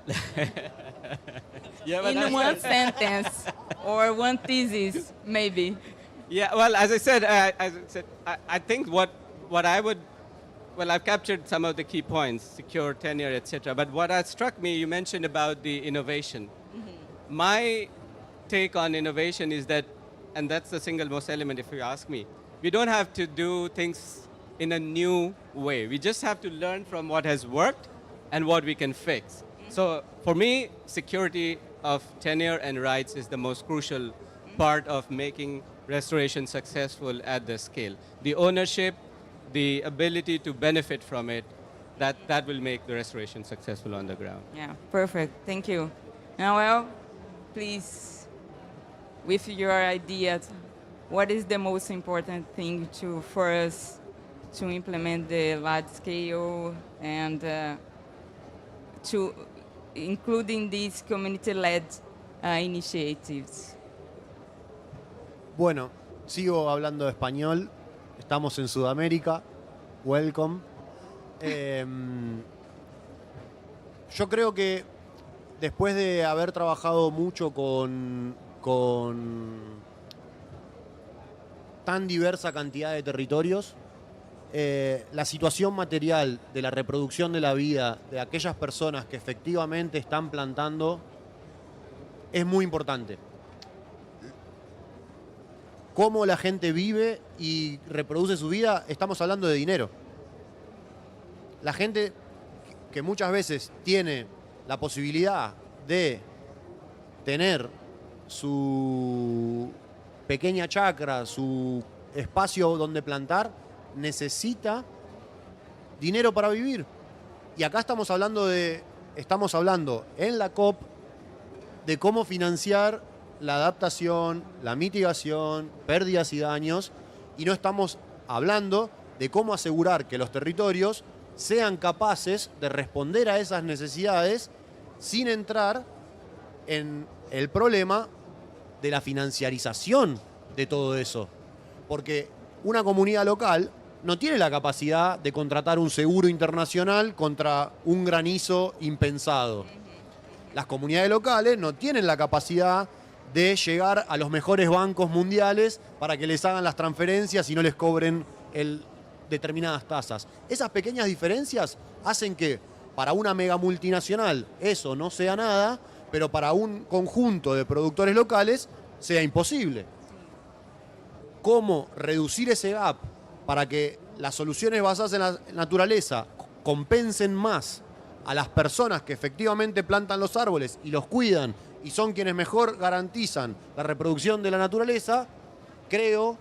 yeah, but In one sentence or one thesis, maybe. Yeah, well, as I said, I think what I would, well, I've captured some of the key points, secure tenure, etc. But what has struck me, you mentioned about the innovation. Mm-hmm. My take on innovation is that, and that's the single most element if you ask me, we don't have to do things in a new way. We just have to learn from what has worked and what we can fix. So for me, security of tenure and rights is the most crucial part of making restoration successful at the scale. The ownership, the ability to benefit from it, that will make the restoration successful on the ground. Yeah, perfect. Thank you. Now, well, please, with your ideas, what is the most important thing for us to implement the large scale and to including these community-led initiatives? Bueno, sigo hablando español. Estamos en Sudamérica. Welcome. Yo creo que después de haber trabajado mucho con tan diversa cantidad de territorios, la situación material de la reproducción de la vida de aquellas personas que efectivamente están plantando es muy importante. Cómo la gente vive y reproduce su vida, estamos hablando de dinero. La gente que muchas veces tiene la posibilidad de tener su pequeña chacra, su espacio donde plantar, necesita dinero para vivir. Y acá estamos hablando en la COP de cómo financiar la adaptación, la mitigación, pérdidas y daños, y no estamos hablando de cómo asegurar que los territorios sean capaces de responder a esas necesidades sin entrar en el problema de la financiarización de todo eso. Porque una comunidad local no tiene la capacidad de contratar un seguro internacional contra un granizo impensado. Las comunidades locales no tienen la capacidad de llegar a los mejores bancos mundiales para que les hagan las transferencias y no les cobren determinadas tasas. Esas pequeñas diferencias hacen que para una mega multinacional eso no sea nada, pero para un conjunto de productores locales sea imposible. ¿Cómo reducir ese gap para que las soluciones basadas en la naturaleza compensen más a las personas que efectivamente plantan los árboles y los cuidan y son quienes mejor garantizan la reproducción de la naturaleza? Creo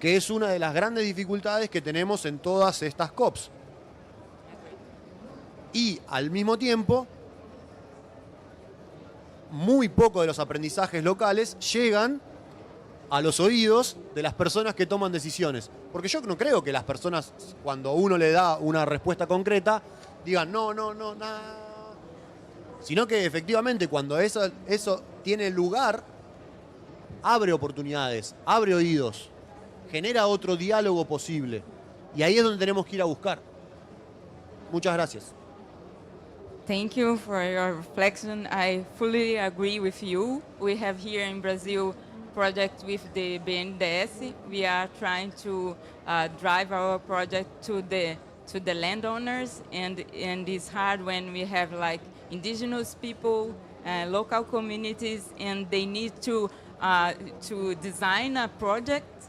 que es una de las grandes dificultades que tenemos en todas estas COPs. Y al mismo tiempo, muy poco de los aprendizajes locales llegan a los oídos de las personas que toman decisiones. Porque yo no creo que las personas, cuando uno le da una respuesta concreta, digan no, nada. Sino que efectivamente cuando eso tiene lugar, abre oportunidades, abre oídos, genera otro diálogo posible. Y ahí es donde tenemos que ir a buscar. Muchas gracias. Thank you for your reflection. I fully agree with you. We have here in Brazil project with the BNDES. We are trying to drive our project to the landowners, and it's hard when we have like indigenous people, local communities, and they need to design a project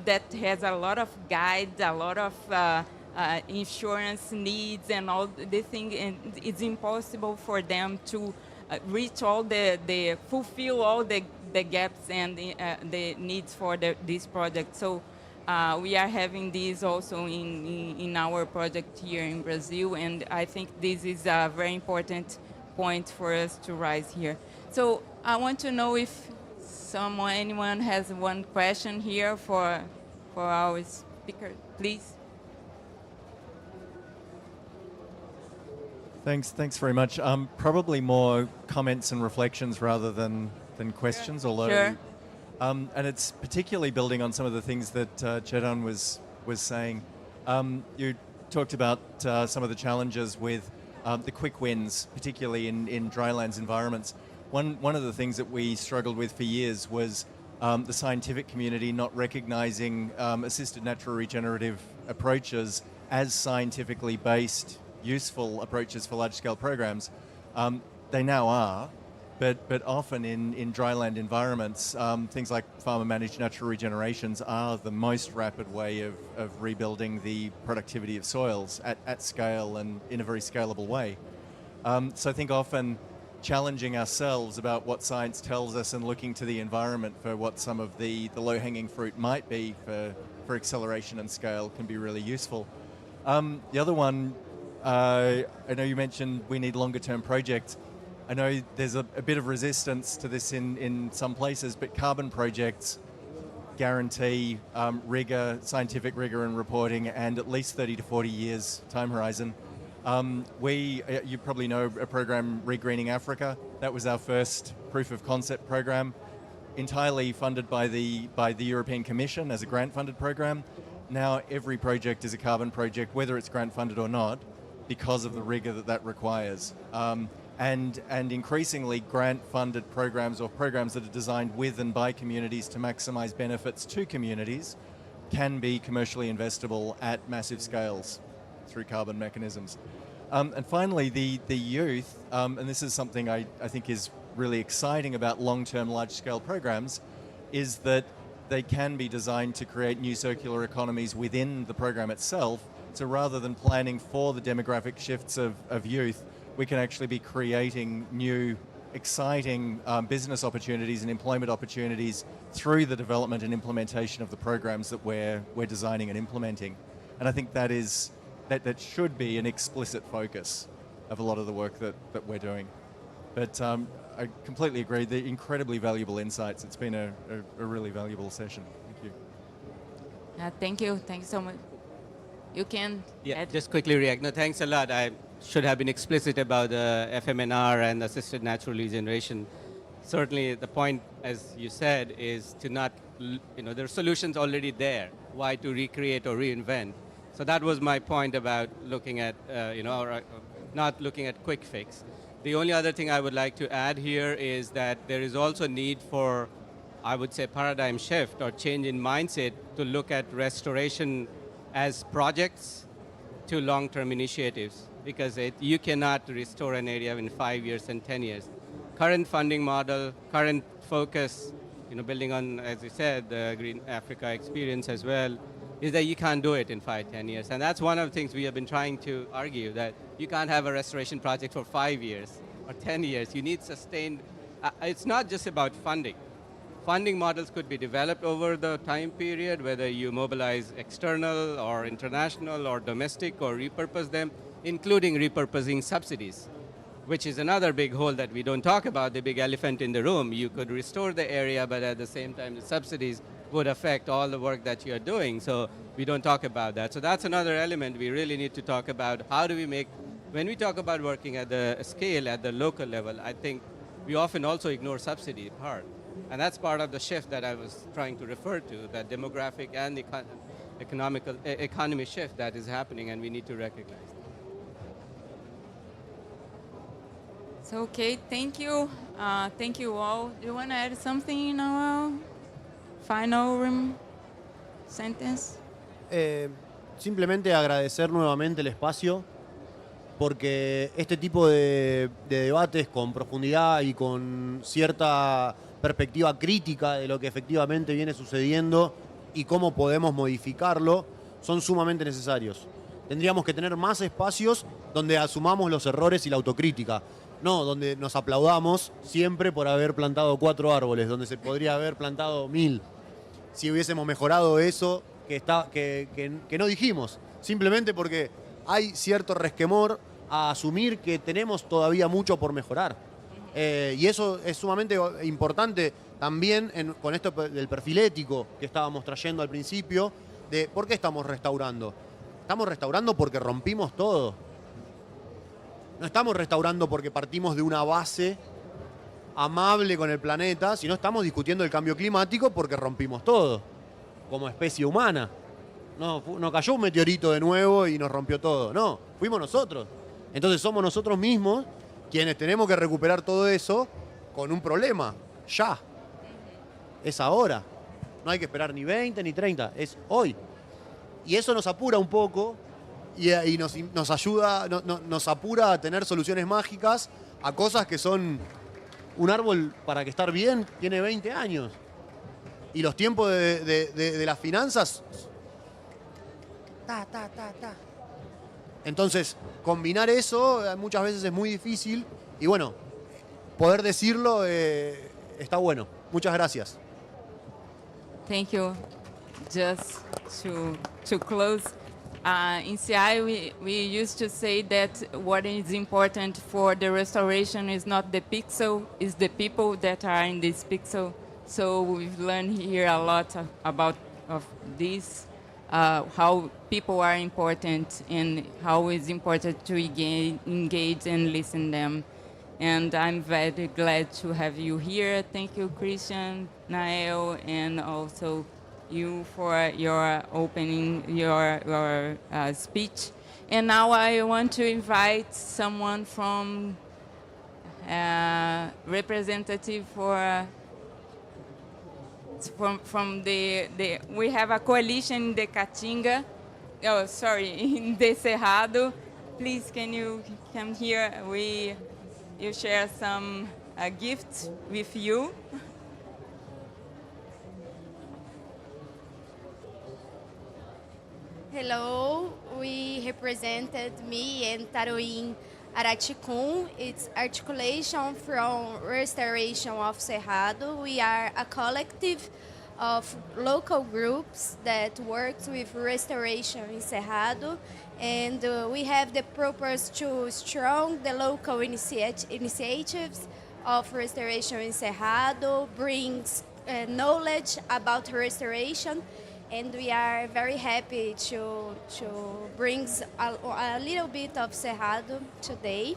that has a lot of guides, a lot of insurance needs and all the things, and it's impossible for them to reach all fulfill all the gaps and the needs for this project. So we are having this also in our project here in Brazil, and I think this is a very important point for us to rise here. So I want to know if Anyone has one question here for our speaker, please? Thanks very much. Probably more comments and reflections rather than questions, although... Sure. And it's particularly building on some of the things that Chetan was saying. You talked about some of the challenges with the quick wins, particularly in drylands environments. One of the things that we struggled with for years was the scientific community not recognizing assisted natural regenerative approaches as scientifically based, useful approaches for large-scale programs. They now are, but often in dryland environments, things like farmer-managed natural regenerations are the most rapid way of rebuilding the productivity of soils at scale and in a very scalable way. So I think often challenging ourselves about what science tells us and looking to the environment for what some of the low-hanging fruit might be for acceleration and scale can be really useful. The other one, I know you mentioned we need longer-term projects. I know there's a bit of resistance to this in some places, but carbon projects guarantee rigor, scientific rigor and reporting, and at least 30 to 40 years time horizon. You probably know a program, Regreening Africa. That was our first proof of concept program, entirely funded by the European Commission as a grant-funded program. Now every project is a carbon project, whether it's grant-funded or not, because of the rigor that requires. And increasingly grant-funded programs or programs that are designed with and by communities to maximize benefits to communities can be commercially investable at massive scales through carbon mechanisms. And finally, the youth, and this is something I think is really exciting about long-term large-scale programs, is that they can be designed to create new circular economies within the program itself. So rather than planning for the demographic shifts of youth, we can actually be creating new, exciting business opportunities and employment opportunities through the development and implementation of the programs that we're designing and implementing. And I think that should be an explicit focus of a lot of the work that we're doing. But I completely agree, the incredibly valuable insights. It's been a really valuable session. Thank you. Thank you. Thank you so much. You can add. Just quickly react. No, thanks a lot. I should have been explicit about the FMNR and assisted natural regeneration. Certainly the point, as you said, is to not, there are solutions already there. Why to recreate or reinvent? So that was my point about looking at, or not looking at quick fix. The only other thing I would like to add here is that there is also need for, I would say, paradigm shift or change in mindset to look at restoration as projects to long-term initiatives, because you cannot restore an area in 5 years and 10 years. Current funding model, current focus, building on, as you said, the Green Africa experience as well, is that you can't do it in 5, 10 years. And that's one of the things we have been trying to argue, that you can't have a restoration project for 5 years or 10 years. You need sustained, it's not just about funding. Funding models could be developed over the time period, whether you mobilize external or international or domestic or repurpose them, including repurposing subsidies, which is another big hole that we don't talk about, the big elephant in the room. You could restore the area, but at the same time, the subsidies would affect all the work that you're doing. So we don't talk about that. So that's another element we really need to talk about. How do we make, when we talk about working at the scale, at the local level, I think we often also ignore subsidy part. And that's part of the shift that I was trying to refer to, that demographic and the economy shift that is happening, and we need to recognize that. So, okay, thank you. Thank you all. Do you want to add something in our final sentence? Simplemente agradecer nuevamente el espacio, porque este tipo de debates con profundidad y con cierta perspectiva crítica de lo que efectivamente viene sucediendo y cómo podemos modificarlo son sumamente necesarios. Tendríamos que tener más espacios donde asumamos los errores y la autocrítica, no donde nos aplaudamos siempre por haber plantado 4 árboles, donde se podría haber plantado 1000. Si hubiésemos mejorado eso que no dijimos, simplemente porque hay cierto resquemor a asumir que tenemos todavía mucho por mejorar. Y eso es sumamente importante también con esto del perfil ético que estábamos trayendo al principio, de por qué estamos restaurando. Estamos restaurando porque rompimos todo. No estamos restaurando porque partimos de una base amable con el planeta, sino estamos discutiendo el cambio climático porque rompimos todo, como especie humana. No cayó un meteorito de nuevo y nos rompió todo. No, fuimos nosotros. Entonces somos nosotros mismos quienes tenemos que recuperar todo eso con un problema. Ya. Es ahora. No hay que esperar ni 20 ni 30. Es hoy. Y eso nos apura un poco y nos ayuda, nos apura a tener soluciones mágicas a cosas que son... Un árbol, para que estar bien, tiene 20 años. Y los tiempos de las finanzas... Entonces, combinar eso muchas veces es muy difícil. Y bueno, poder decirlo está bueno. Muchas gracias. Thank you. Just to close, in CI we used to say that what is important for the restoration is not the pixel, it's the people that are in this pixel. So we've learned here a lot about this, how people are important and how it's important to engage and listen them. And I'm very glad to have you here. Thank you, Christian, Nael, and also you for your opening your speech. And now I want to invite someone from representative from the we have a coalition in the Caatinga. Oh, sorry, in the Cerrado. Please, can you come here? You share some gifts with you. Hello, we represented me and Taroim Araticum. It's articulation from restoration of Cerrado. We are a collective of local groups that works with restoration in Cerrado, and we have the purpose to strong the local initiatives of restoration in Cerrado, brings knowledge about restoration, and we are very happy to bring a little bit of Cerrado today.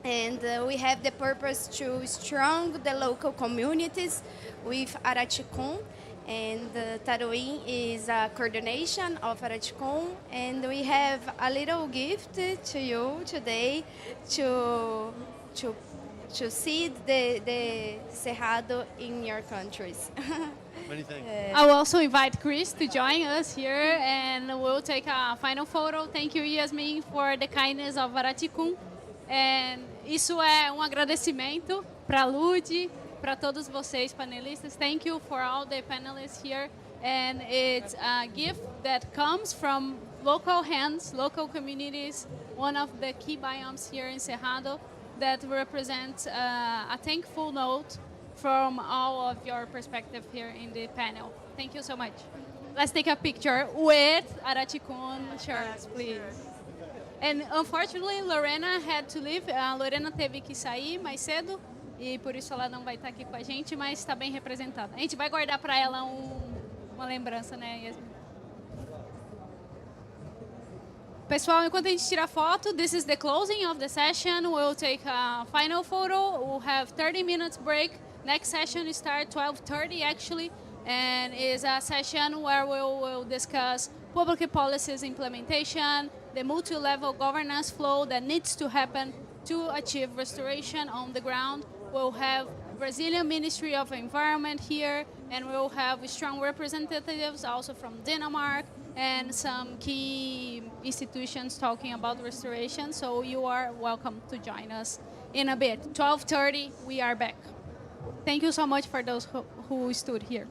And we have the purpose to strong the local communities with Araticum, and Taroim is a coordination of Araticum, and we have a little gift to you today to see the Cerrado in your countries. Many thanks. I will also invite Chris to join us here, and we'll take a final photo. Thank you, Yasmin, for the kindness of Araticum. And isso é agradecimento para a Lud, para todos vocês panelistas. Thank you for all the panelists here. And it's a gift that comes from local hands, local communities, one of the key biomes here in Cerrado, that represents a thankful note from all of your perspective here in the panel. Thank you so much. Let's take a picture with Araticum shirts, please. And unfortunately, Lorena had to leave. Lorena teve que sair mais cedo e por isso ela não vai estar aqui com a gente, mas está bem representada. A gente vai guardar para ela uma lembrança, né, Yasmin? Pessoal, enquanto a gente tira foto, this is the closing of the session. We'll take a final photo. We'll have 30 minutes break. Next session starts 12:30 actually, and is a session where we'll discuss public policies implementation, the multi-level governance flow that needs to happen to achieve restoration on the ground. We'll have Brazilian Ministry of Environment here, and we'll have strong representatives also from Denmark and some key institutions talking about restoration. So you are welcome to join us in a bit. 12:30, we are back. Thank you so much for those who stood here.